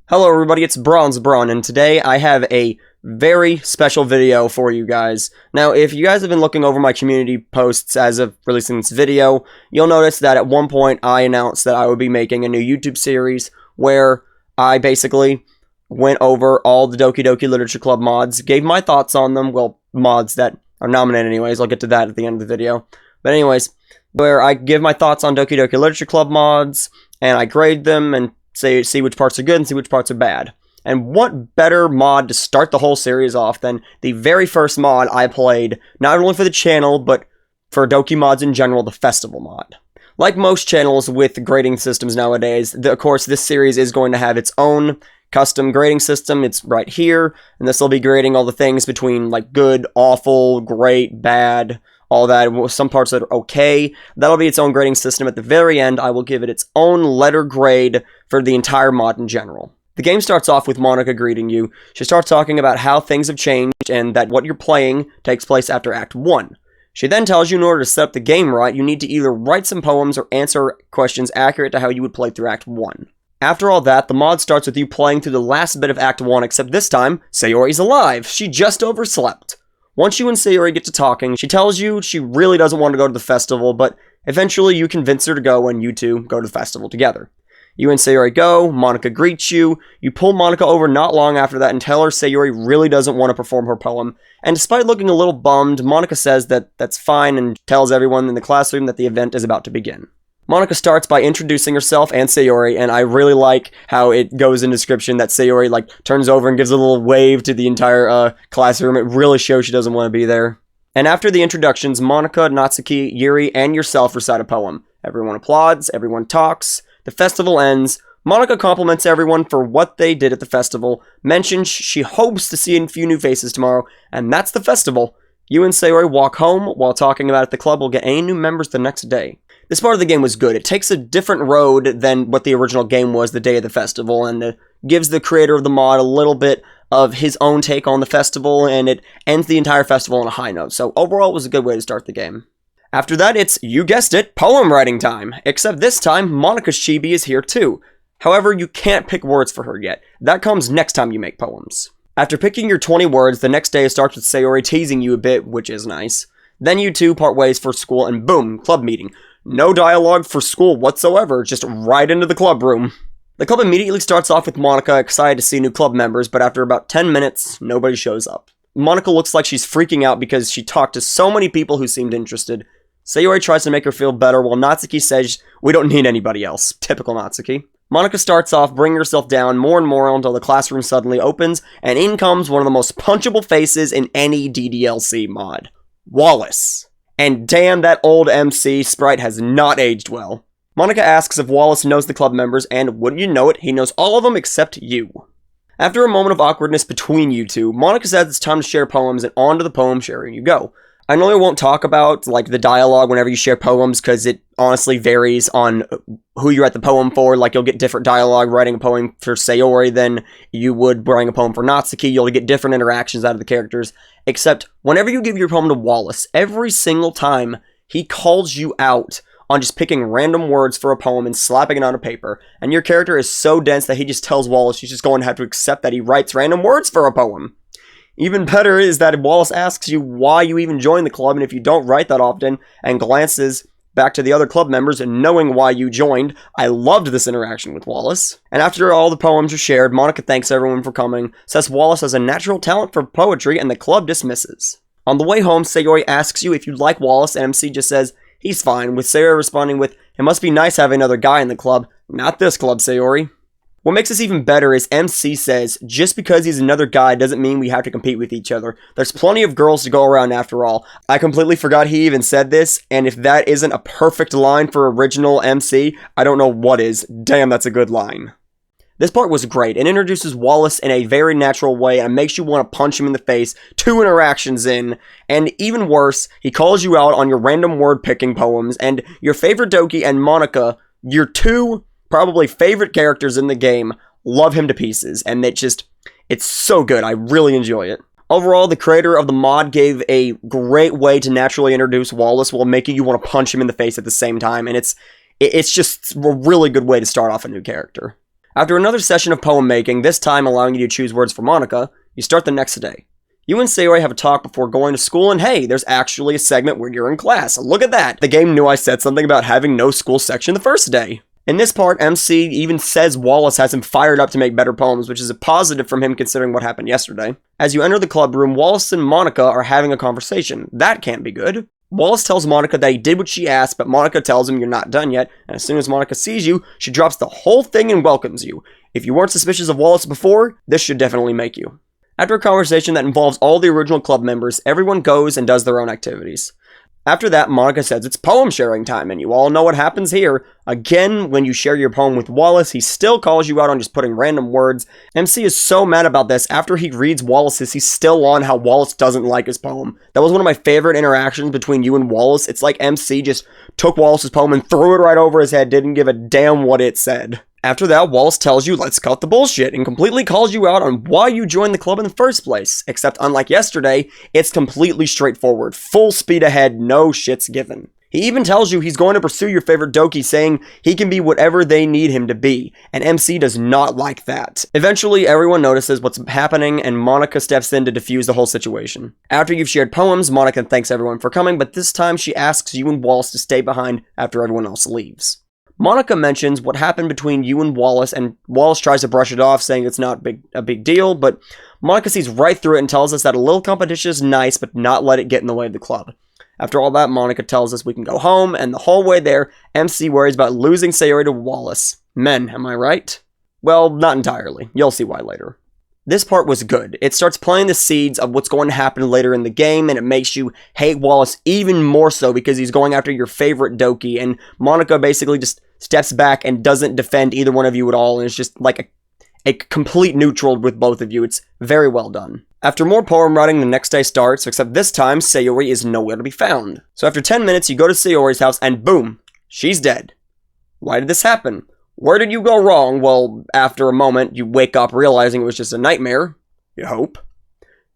Hello everybody, it's Bronze Braun, and today I have a very special video for you guys. Now, if you guys have been looking over my community posts as of releasing this video, you'll notice that at one point I announced that I would be making a new YouTube series where I basically went over all the Doki Literature Club mods, gave my thoughts on them, well, mods that are nominated anyways, I'll get to that at the end of the video. But anyways, where I give my thoughts on Doki Literature Club mods, and I grade them, and see which parts are good and see which parts are bad. And what better mod to start the whole series off than the very first mod I played, not only for the channel, but for Doki mods in general, the Festival mod. Like most channels with grading systems nowadays, of course, this series is going to have its own custom grading system. It's right here, and this will be grading all the things between, like, good, awful, great, bad, all that, some parts that are okay. That'll be its own grading system. At the very end, I will give it its own letter grade for the entire mod in general. The game starts off with Monica greeting you. She starts talking about how things have changed and that what you're playing takes place after Act 1. She then tells you in order to set up the game right, you need to either write some poems or answer questions accurate to how you would play through Act 1. After all that, the mod starts with you playing through the last bit of Act 1, except this time, Sayori's alive. She just overslept. Once you and Sayori get to talking, she tells you she really doesn't want to go to the festival, but eventually you convince her to go and you two go to the festival together. You and Sayori go, Monica greets you, you pull Monica over not long after that and tell her Sayori really doesn't want to perform her poem, and despite looking a little bummed, Monica says that that's fine and tells everyone in the classroom that the event is about to begin. Monica starts by introducing herself and Sayori, and I really like how it goes in description that Sayori, like, turns over and gives a little wave to the entire classroom. It really shows she doesn't want to be there. And after the introductions, Monica, Natsuki, Yuri, and yourself recite a poem. Everyone applauds, everyone talks, the festival ends, Monica compliments everyone for what they did at the festival, mentions she hopes to see a few new faces tomorrow, and that's the festival. You and Sayori walk home while talking about if the club will get any new members the next day. This part of the game was good. It takes a different road than what the original game was the day of the festival, and gives the creator of the mod a little bit of his own take on the festival, and it ends the entire festival on a high note. So overall, it was a good way to start the game. After that, it's, you guessed it, poem writing time. Except this time, Monica's chibi is here too. However, you can't pick words for her yet. That comes next time you make poems. After picking your 20 words, the next day starts with Sayori teasing you a bit, which is nice. Then you two part ways for school, and boom, club meeting. No dialogue for school whatsoever, just right into the club room. The club immediately starts off with Monica excited to see new club members, but after about 10 minutes, nobody shows up. Monica looks like she's freaking out because she talked to so many people who seemed interested. Sayori tries to make her feel better, while Natsuki says, we don't need anybody else. Typical Natsuki. Monica starts off bringing herself down more and more until the classroom suddenly opens, and in comes one of the most punchable faces in any DDLC mod. Wallace. And damn, that old MC sprite has not aged well. Monica asks if Wallace knows the club members, and wouldn't you know it, he knows all of them except you. After a moment of awkwardness between you two, Monica says it's time to share poems, and on to the poem sharing you go. I normally won't talk about, like, the dialogue whenever you share poems, because it honestly varies on who you write the poem for. Like, you'll get different dialogue writing a poem for Sayori than you would writing a poem for Natsuki. You'll get different interactions out of the characters. Except, whenever you give your poem to Wallace, every single time he calls you out on just picking random words for a poem and slapping it on a paper. And your character is so dense that he just tells Wallace he's just going to have to accept that he writes random words for a poem. Even better is that Wallace asks you why you even joined the club, and if you don't write that often, and glances back to the other club members and knowing why you joined. I loved this interaction with Wallace. And after all the poems are shared, Monica thanks everyone for coming, says Wallace has a natural talent for poetry, and the club dismisses. On the way home, Sayori asks you if you like Wallace, and MC just says he's fine, with Sayori responding with, it must be nice having another guy in the club. Not this club, Sayori. What makes this even better is MC says, just because he's another guy doesn't mean we have to compete with each other. There's plenty of girls to go around after all. I completely forgot he even said this, and if that isn't a perfect line for original MC, I don't know what is. Damn, that's a good line. This part was great. It introduces Wallace in a very natural way and makes you want to punch him in the face 2 interactions in, and even worse, he calls you out on your random word picking poems, and your favorite Doki and Monica, your 2 probably favorite characters in the game, love him to pieces, and it's so good. I really enjoy it. Overall, the creator of the mod gave a great way to naturally introduce Wallace while making you want to punch him in the face at the same time, and it's just a really good way to start off a new character. After another session of poem making, this time allowing you to choose words for Monica, you start the next day. You and Sayori have a talk before going to school, and hey, there's actually a segment where you're in class. Look at that! The game knew I said something about having no school section the first day. In this part, MC even says Wallace has him fired up to make better poems, which is a positive from him considering what happened yesterday. As you enter the club room, Wallace and Monica are having a conversation. That can't be good. Wallace tells Monica that he did what she asked, but Monica tells him you're not done yet, and as soon as Monica sees you, she drops the whole thing and welcomes you. If you weren't suspicious of Wallace before, this should definitely make you. After a conversation that involves all the original club members, everyone goes and does their own activities. After that, Monica says it's poem sharing time, and you all know what happens here. Again, when you share your poem with Wallace, he still calls you out on just putting random words. MC is so mad about this. After he reads Wallace's, he's still on how Wallace doesn't like his poem. That was one of my favorite interactions between you and Wallace. It's like MC just took Wallace's poem and threw it right over his head, didn't give a damn what it said. After that, Wallace tells you, let's cut the bullshit, and completely calls you out on why you joined the club in the first place. Except unlike yesterday, it's completely straightforward. Full speed ahead, no shits given. He even tells you he's going to pursue your favorite Doki, saying he can be whatever they need him to be, and MC does not like that. Eventually, everyone notices what's happening, and Monica steps in to defuse the whole situation. After you've shared poems, Monica thanks everyone for coming, but this time she asks you and Wallace to stay behind after everyone else leaves. Monica mentions what happened between you and Wallace, and Wallace tries to brush it off, saying it's not a big deal, but Monica sees right through it and tells us that a little competition is nice, but not let it get in the way of the club. After all that, Monica tells us we can go home, and the whole way there, MC worries about losing Sayori to Wallace. Men, am I right? Well, not entirely. You'll see why later. This part was good. It starts planting the seeds of what's going to happen later in the game, and it makes you hate Wallace even more so because he's going after your favorite Doki, and Monica basically just steps back and doesn't defend either one of you at all, and it's just like a complete neutral with both of you. It's very well done. After more poem writing, the next day starts, except this time, Sayori is nowhere to be found. So after 10 minutes, you go to Sayori's house, and boom, she's dead. Why did this happen? Where did you go wrong? Well, after a moment, you wake up realizing it was just a nightmare. You hope.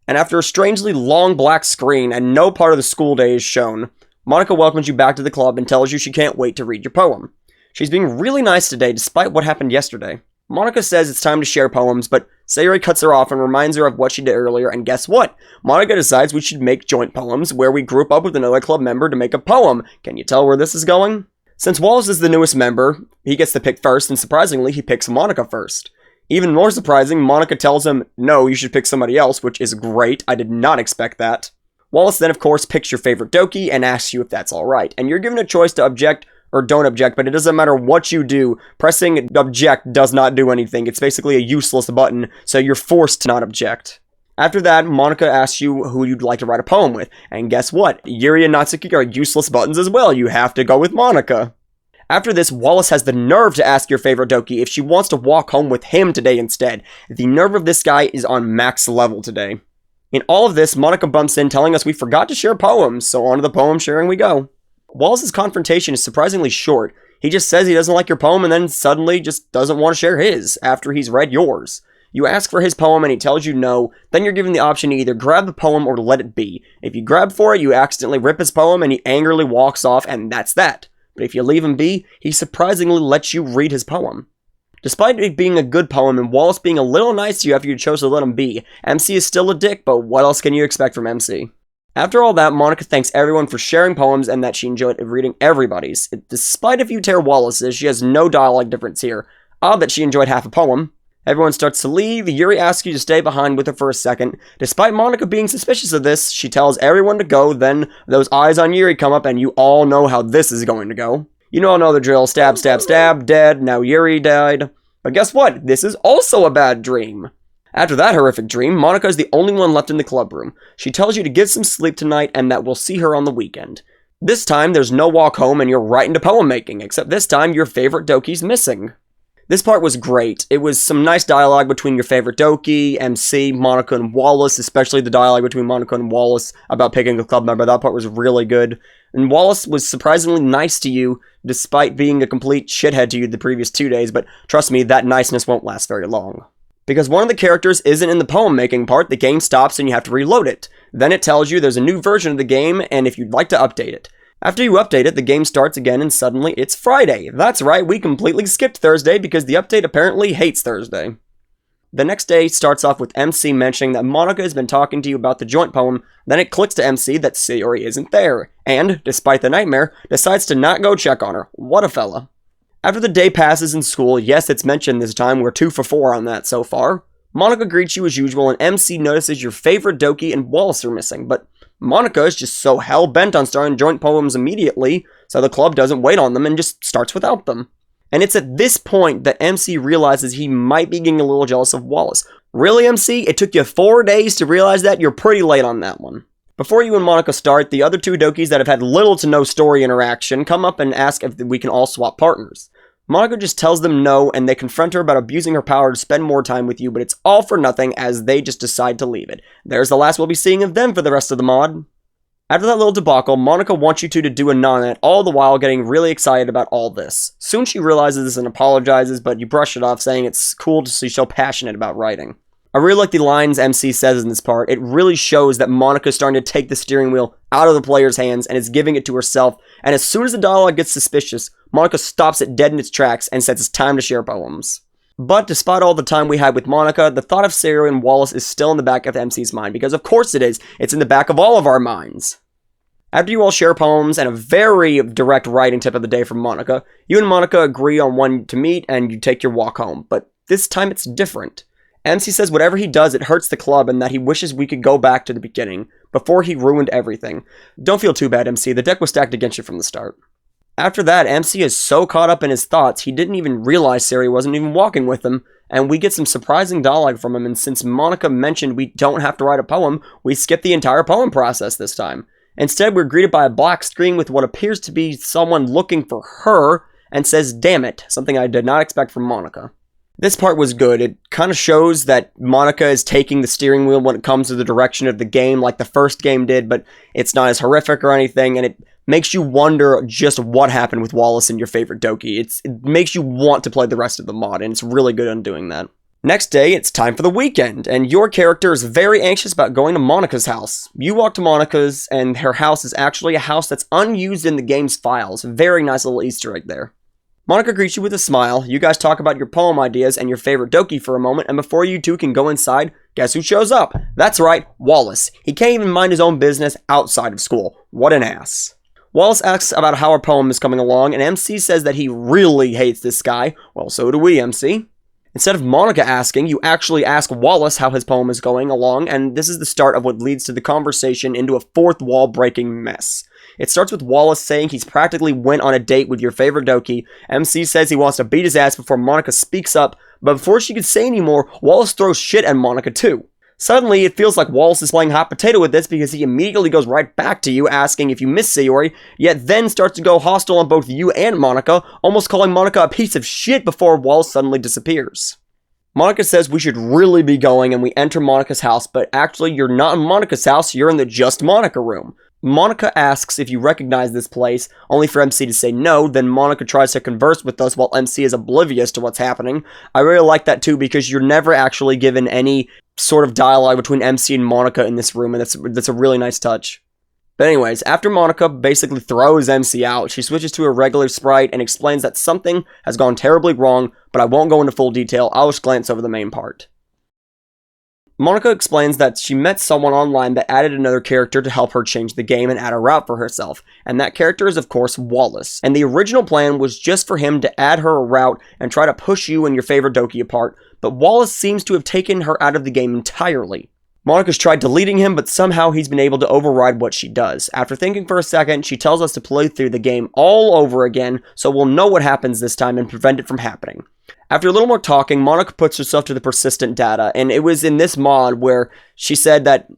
And after a strangely long black screen and no part of the school day is shown, Monica welcomes you back to the club and tells you she can't wait to read your poem. She's being really nice today despite what happened yesterday. Monica says it's time to share poems, but Sayori cuts her off and reminds her of what she did earlier, and guess what? Monica decides we should make joint poems where we group up with another club member to make a poem. Can you tell where this is going? Since Wallace is the newest member, he gets to pick first, and surprisingly, he picks Monica first. Even more surprising, Monica tells him, no, you should pick somebody else, which is great. I did not expect that. Wallace then, of course, picks your favorite Doki and asks you if that's alright, and you're given a choice to object or don't object, but it doesn't matter what you do. Pressing object does not do anything. It's basically a useless button, so you're forced to not object. After that, Monica asks you who you'd like to write a poem with, and guess what? Yuri and Natsuki are useless buttons as well. You have to go with Monica. After this, Wallace has the nerve to ask your favorite Doki if she wants to walk home with him today instead. The nerve of this guy is on max level today. In all of this, Monica bumps in telling us we forgot to share poems, so on to the poem sharing we go. Wallace's confrontation is surprisingly short. He just says he doesn't like your poem and then suddenly just doesn't want to share his after he's read yours. You ask for his poem and he tells you no, then you're given the option to either grab the poem or let it be. If you grab for it, you accidentally rip his poem and he angrily walks off, and that's that. But if you leave him be, he surprisingly lets you read his poem. Despite it being a good poem and Wallace being a little nice to you after you chose to let him be, MC is still a dick, but what else can you expect from MC? After all that, Monica thanks everyone for sharing poems and that she enjoyed reading everybody's. Despite a few tear Wallace's, she has no dialogue difference here. Odd that she enjoyed half a poem. Everyone starts to leave. Yuri asks you to stay behind with her for a second. Despite Monica being suspicious of this, she tells everyone to go, then those eyes on Yuri come up and you all know how this is going to go. You all know the drill. Stab, stab, stab, dead. Now Yuri died. But guess what? This is also a bad dream. After that horrific dream, Monica is the only one left in the club room. She tells you to get some sleep tonight and that we'll see her on the weekend. This time, there's no walk home and you're right into poem making, except this time your favorite Doki's missing. This part was great. It was some nice dialogue between your favorite Doki, MC, Monica, and Wallace, especially the dialogue between Monica and Wallace about picking a club member. That part was really good. And Wallace was surprisingly nice to you, despite being a complete shithead to you the previous 2 days, but trust me, that niceness won't last very long. Because one of the characters isn't in the poem making part, the game stops and you have to reload it. Then it tells you there's a new version of the game, and if you'd like to update it. After you update it, the game starts again and suddenly it's Friday. That's right, we completely skipped Thursday because the update apparently hates Thursday. The next day starts off with MC mentioning that Monica has been talking to you about the joint poem, then it clicks to MC that Sayori isn't there, and, despite the nightmare, decides to not go check on her. What a fella. After the day passes in school, yes, it's mentioned this time, we're 2 for 4 on that so far, Monica greets you as usual and MC notices your favorite Doki and Wallace are missing, but Monica is just so hell-bent on starting joint poems immediately, so the club doesn't wait on them and just starts without them. And it's at this point that MC realizes he might be getting a little jealous of Wallace. Really, MC? It took you 4 days to realize that? You're pretty late on that one. Before you and Monica start, the other 2 Dokis that have had little to no story interaction come up and ask if we can all swap partners. Monica just tells them no, and they confront her about abusing her power to spend more time with you, but it's all for nothing as they just decide to leave it. There's the last we'll be seeing of them for the rest of the mod. After that little debacle, Monica wants you two to do a non-net, all the while getting really excited about all this. Soon she realizes this and apologizes, but you brush it off, saying it's cool to see so passionate about writing. I really like the lines MC says in this part. It really shows that Monica's starting to take the steering wheel out of the player's hands and is giving it to herself, and as soon as the dialogue gets suspicious, Monica stops it dead in its tracks and says it's time to share poems. But despite all the time we had with Monica, the thought of Sayori and Wallace is still in the back of MC's mind, because of course it is. It's in the back of all of our minds. After you all share poems and a very direct writing tip of the day from Monica, you and Monica agree on when to meet and you take your walk home, but this time it's different. MC says whatever he does, it hurts the club and that he wishes we could go back to the beginning, before he ruined everything. Don't feel too bad, MC, the deck was stacked against you from the start. After that, MC is so caught up in his thoughts, he didn't even realize Sayori wasn't even walking with him, and we get some surprising dialogue from him, and since Monica mentioned we don't have to write a poem, we skip the entire poem process this time. Instead, we're greeted by a black screen with what appears to be someone looking for her, and says, "Damn it," something I did not expect from Monica. This part was good. It kind of shows that Monica is taking the steering wheel when it comes to the direction of the game like the first game did, but it's not as horrific or anything, and it makes you wonder just what happened with Wallace and your favorite Doki. It makes you want to play the rest of the mod, and it's really good on doing that. Next day, it's time for the weekend, and your character is very anxious about going to Monica's house. You walk to Monica's, and her house is actually a house that's unused in the game's files. Very nice little Easter egg there. Monica greets you with a smile, you guys talk about your poem ideas and your favorite Doki for a moment, and before you two can go inside, guess who shows up? That's right, Wallace. He can't even mind his own business outside of school. What an ass. Wallace asks about how our poem is coming along, and MC says that he really hates this guy. Well, so do we, MC. Instead of Monica asking, you actually ask Wallace how his poem is going along, and this is the start of what leads to the conversation into a fourth wall breaking mess. It starts with Wallace saying he's practically went on a date with your favorite Doki. MC says he wants to beat his ass before Monica speaks up, but before she can say any more, Wallace throws shit at Monica too. Suddenly, it feels like Wallace is playing hot potato with this because he immediately goes right back to you asking if you miss Sayori, yet then starts to go hostile on both you and Monica, almost calling Monica a piece of shit before Wallace suddenly disappears. Monica says we should really be going and we enter Monica's house, but actually you're not in Monica's house, you're in the Just Monica room. Monica asks if you recognize this place, only for MC to say no, then Monica tries to converse with us while MC is oblivious to what's happening. I really like that too because you're never actually given any sort of dialogue between MC and Monica in this room, and that's a really nice touch. But anyways, after Monica basically throws MC out, she switches to a regular sprite and explains that something has gone terribly wrong, but I won't go into full detail, I'll just glance over the main part. Monica explains that she met someone online that added another character to help her change the game and add a route for herself, and that character is of course Wallace, and the original plan was just for him to add her a route and try to push you and your favorite Doki apart, but Wallace seems to have taken her out of the game entirely. Monica's tried deleting him, but somehow he's been able to override what she does. After thinking for a second, she tells us to play through the game all over again, so we'll know what happens this time and prevent it from happening. After a little more talking, Monica puts herself to the persistent data, and it was in this mod where she said that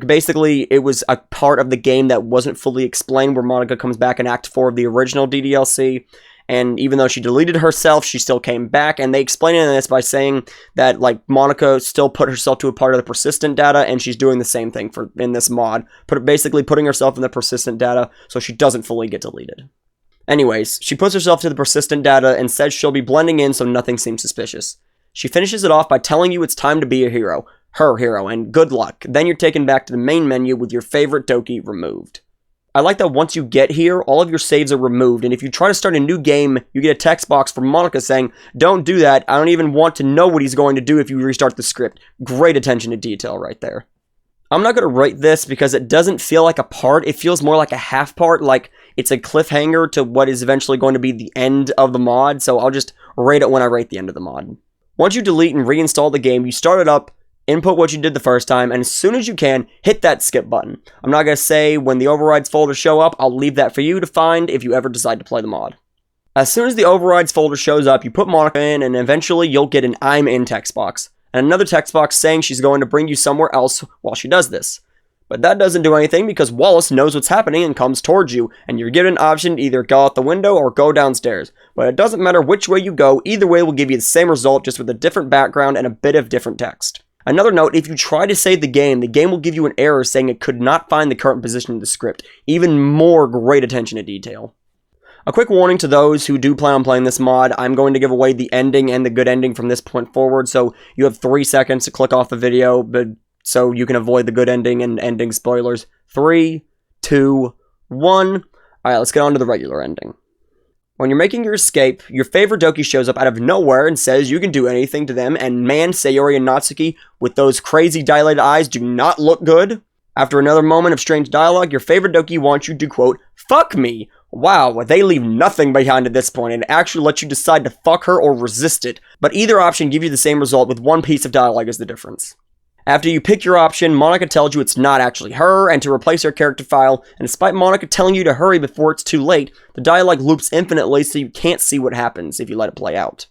basically it was a part of the game that wasn't fully explained, where Monica comes back in Act 4 of the original DDLC, and even though she deleted herself, she still came back, and they explain it in this by saying that, like, Monica still put herself to a part of the persistent data, and she's doing the same thing in this mod, basically putting herself in the persistent data so she doesn't fully get deleted. Anyways, she puts herself to the persistent data and says she'll be blending in so nothing seems suspicious. She finishes it off by telling you it's time to be a hero, her hero, and good luck. Then you're taken back to the main menu with your favorite Doki removed. I like that once you get here, all of your saves are removed, and if you try to start a new game, you get a text box from Monica saying, "Don't do that, I don't even want to know what he's going to do if you restart the script." Great attention to detail right there. I'm not going to rate this because it doesn't feel like a part, it feels more like a half part, like it's a cliffhanger to what is eventually going to be the end of the mod, so I'll just rate it when I rate the end of the mod. Once you delete and reinstall the game, you start it up, input what you did the first time, and as soon as you can, hit that skip button. I'm not going to say when the overrides folder show up, I'll leave that for you to find if you ever decide to play the mod. As soon as the overrides folder shows up, you put Monica in, and eventually you'll get an "I'm in" text box, and another text box saying she's going to bring you somewhere else while she does this. But that doesn't do anything because Wallace knows what's happening and comes towards you, and you're given an option to either go out the window or go downstairs. But it doesn't matter which way you go, either way will give you the same result, just with a different background and a bit of different text. Another note, if you try to save the game will give you an error saying it could not find the current position in the script. Even more great attention to detail. A quick warning to those who do plan on playing this mod, I'm going to give away the ending and the good ending from this point forward, so you have 3 seconds to click off the video, but so you can avoid the good ending and ending spoilers. 3, 2, 1. Alright, let's get on to the regular ending. When you're making your escape, your favorite Doki shows up out of nowhere and says you can do anything to them, and man, Sayori and Natsuki, with those crazy dilated eyes, do not look good. After another moment of strange dialogue, your favorite Doki wants you to, quote, "Fuck me." Wow, they leave nothing behind at this point and actually let you decide to fuck her or resist it, but either option gives you the same result with one piece of dialogue as the difference. After you pick your option, Monica tells you it's not actually her, and to replace her character file, and despite Monica telling you to hurry before it's too late, the dialogue loops infinitely so you can't see what happens if you let it play out.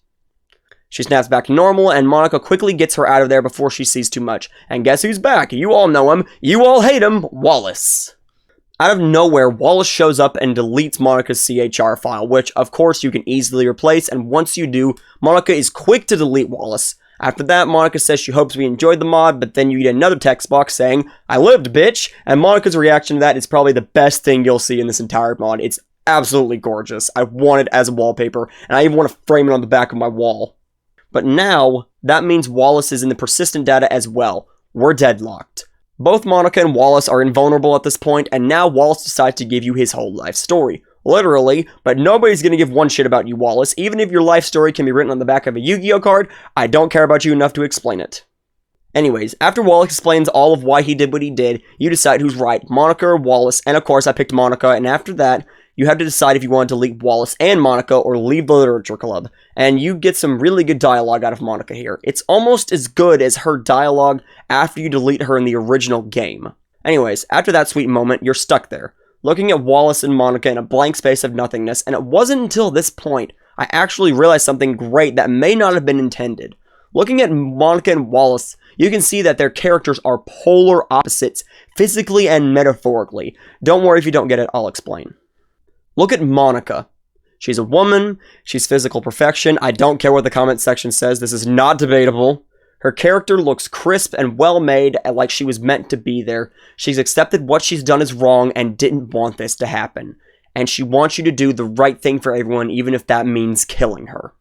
She snaps back to normal, and Monica quickly gets her out of there before she sees too much. And guess who's back? You all know him, you all hate him, Wallace. Out of nowhere, Wallace shows up and deletes Monica's CHR file, which, of course, you can easily replace, and once you do, Monica is quick to delete Wallace. After that, Monica says she hopes we enjoyed the mod, but then you get another text box saying, "I lived, bitch!" And Monica's reaction to that is probably the best thing you'll see in this entire mod. It's absolutely gorgeous. I want it as a wallpaper, and I even want to frame it on the back of my wall. But now, that means Wallace is in the persistent data as well. We're deadlocked. Both Monica and Wallace are invulnerable at this point, and now Wallace decides to give you his whole life story. Literally, but nobody's gonna give one shit about you, Wallace. Even if your life story can be written on the back of a Yu-Gi-Oh card, I don't care about you enough to explain it. Anyways, after Wallace explains all of why he did what he did, you decide who's right, Monica or Wallace, and of course I picked Monica, and after that, you have to decide if you want to delete Wallace and Monica or leave the Literature Club, and you get some really good dialogue out of Monica here. It's almost as good as her dialogue after you delete her in the original game. Anyways, after that sweet moment, you're stuck there, looking at Wallace and Monica in a blank space of nothingness, and it wasn't until this point I actually realized something great that may not have been intended. Looking at Monica and Wallace, you can see that their characters are polar opposites, physically and metaphorically. Don't worry if you don't get it, I'll explain. Look at Monica. She's a woman, she's physical perfection, I don't care what the comment section says, this is not debatable. Her character looks crisp and well made, like she was meant to be there. She's accepted what she's done is wrong and didn't want this to happen. And she wants you to do the right thing for everyone, even if that means killing her.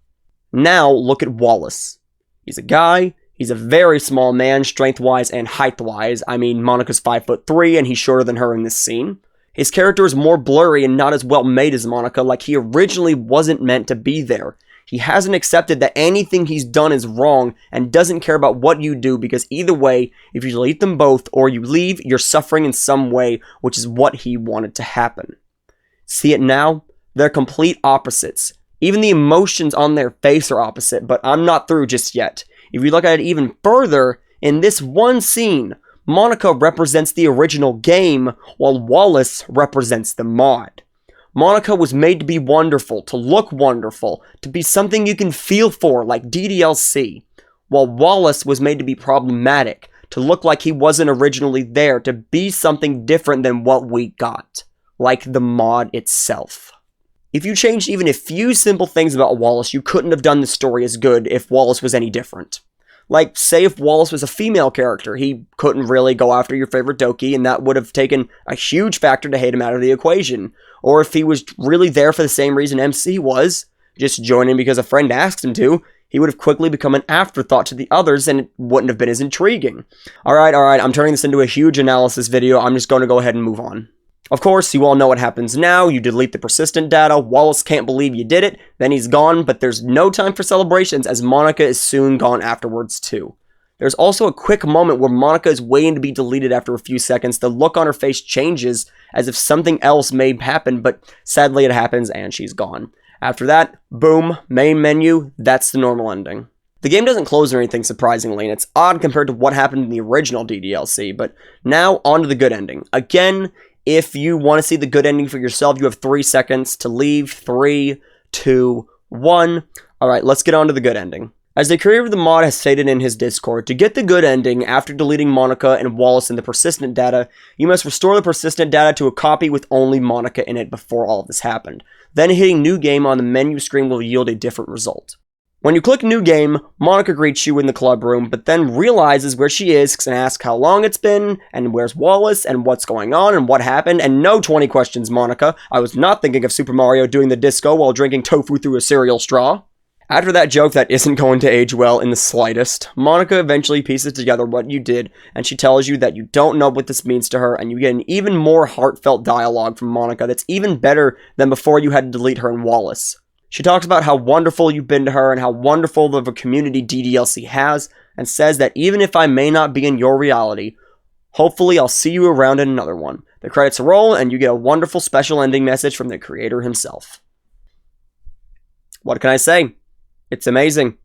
Now, look at Wallace. He's a guy, he's a very small man, strength-wise and height-wise. I mean, Monica's 5'3", and he's shorter than her in this scene. His character is more blurry and not as well made as Monica, like he originally wasn't meant to be there. He hasn't accepted that anything he's done is wrong and doesn't care about what you do because either way, if you delete them both or you leave, you're suffering in some way, which is what he wanted to happen. See it now? They're complete opposites. Even the emotions on their face are opposite, but I'm not through just yet. If you look at it even further, in this one scene, Monica represents the original game, while Wallace represents the mod. Monica was made to be wonderful, to look wonderful, to be something you can feel for, like DDLC, while Wallace was made to be problematic, to look like he wasn't originally there, to be something different than what we got, like the mod itself. If you changed even a few simple things about Wallace, you couldn't have done the story as good if Wallace was any different. Like, say if Wallace was a female character, he couldn't really go after your favorite Doki, and that would have taken a huge factor to hate him out of the equation. Or if he was really there for the same reason MC was, just joining because a friend asked him to, he would have quickly become an afterthought to the others, and it wouldn't have been as intriguing. Alright, I'm turning this into a huge analysis video, I'm just going to go ahead and move on. Of course, you all know what happens now. You delete the persistent data. Wallace can't believe you did it. Then he's gone, but there's no time for celebrations as Monica is soon gone afterwards too. There's also a quick moment where Monica is waiting to be deleted after a few seconds. The look on her face changes as if something else may happen, but sadly it happens and she's gone. After that, boom, main menu, that's the normal ending. The game doesn't close or anything surprisingly, and it's odd compared to what happened in the original DDLC, but now on to the good ending. Again, if you want to see the good ending for yourself, you have 3 seconds to leave. 3, 2, 1. Alright, let's get on to the good ending. As the creator of the mod has stated in his Discord, to get the good ending after deleting Monica and Wallace in the persistent data, you must restore the persistent data to a copy with only Monica in it before all of this happened. Then hitting New Game on the menu screen will yield a different result. When you click New Game, Monica greets you in the club room, but then realizes where she is and asks how long it's been, and where's Wallace, and what's going on, and what happened, and no 20 questions, Monica. I was not thinking of Super Mario doing the disco while drinking tofu through a cereal straw. After that joke that isn't going to age well in the slightest, Monica eventually pieces together what you did, and she tells you that you don't know what this means to her, and you get an even more heartfelt dialogue from Monica that's even better than before you had to delete her and Wallace. She talks about how wonderful you've been to her and how wonderful of a community DDLC has, and says that even if I may not be in your reality, hopefully I'll see you around in another one. The credits roll, and you get a wonderful special ending message from the creator himself. What can I say? It's amazing.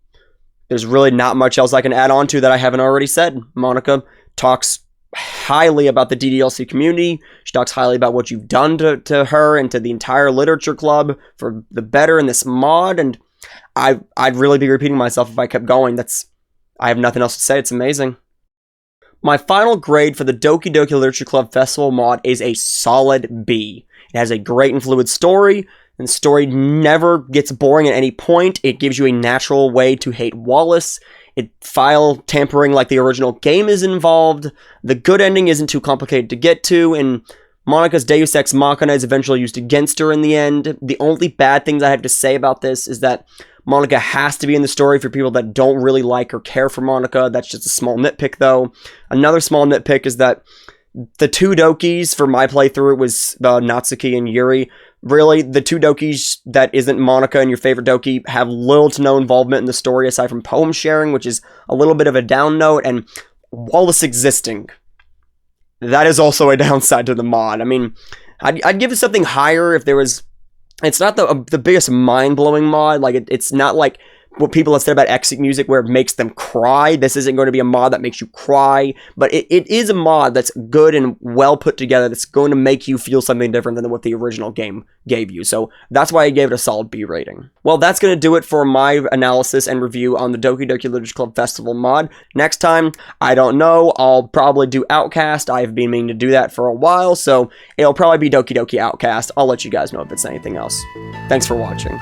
There's really not much else I can add on to that I haven't already said. Monica talks highly about the DDLC community. She talks highly about what you've done to her and to the entire literature club for the better in this mod, and I'd really be repeating myself if I kept going. I have nothing else to say. It's amazing. My final grade for the Doki Doki Literature Club Festival mod is a solid B. It has a great and fluid story, and the story never gets boring at any point. It gives you a natural way to hate Wallace. File tampering like the original game is involved. The good ending isn't too complicated to get to, and Monica's Deus Ex Machina is eventually used against her in the end. The only bad things I have to say about this is that Monica has to be in the story for people that don't really like or care for Monica. That's just a small nitpick, though. Another small nitpick is that the two Dokis for my playthrough was Natsuki and Yuri. Really, the two Dokis that isn't Monica and your favorite Doki have little to no involvement in the story aside from poem sharing, which is a little bit of a down note, and Wallace existing. That is also a downside to the mod. I mean, I'd give it something higher if there was... It's not the biggest mind-blowing mod. Like, it's not like what people have said about exit music where it makes them cry. This isn't going to be a mod that makes you cry, but it is a mod that's good and well put together that's going to make you feel something different than what the original game gave you. So that's why I gave it a solid B rating. Well, that's going to do it for my analysis and review on the Doki Doki Literature Club Festival mod. Next time, I don't know, I'll probably do Outcast. I've been meaning to do that for a while, so it'll probably be Doki Doki Outcast. I'll let you guys know if it's anything else. Thanks for watching.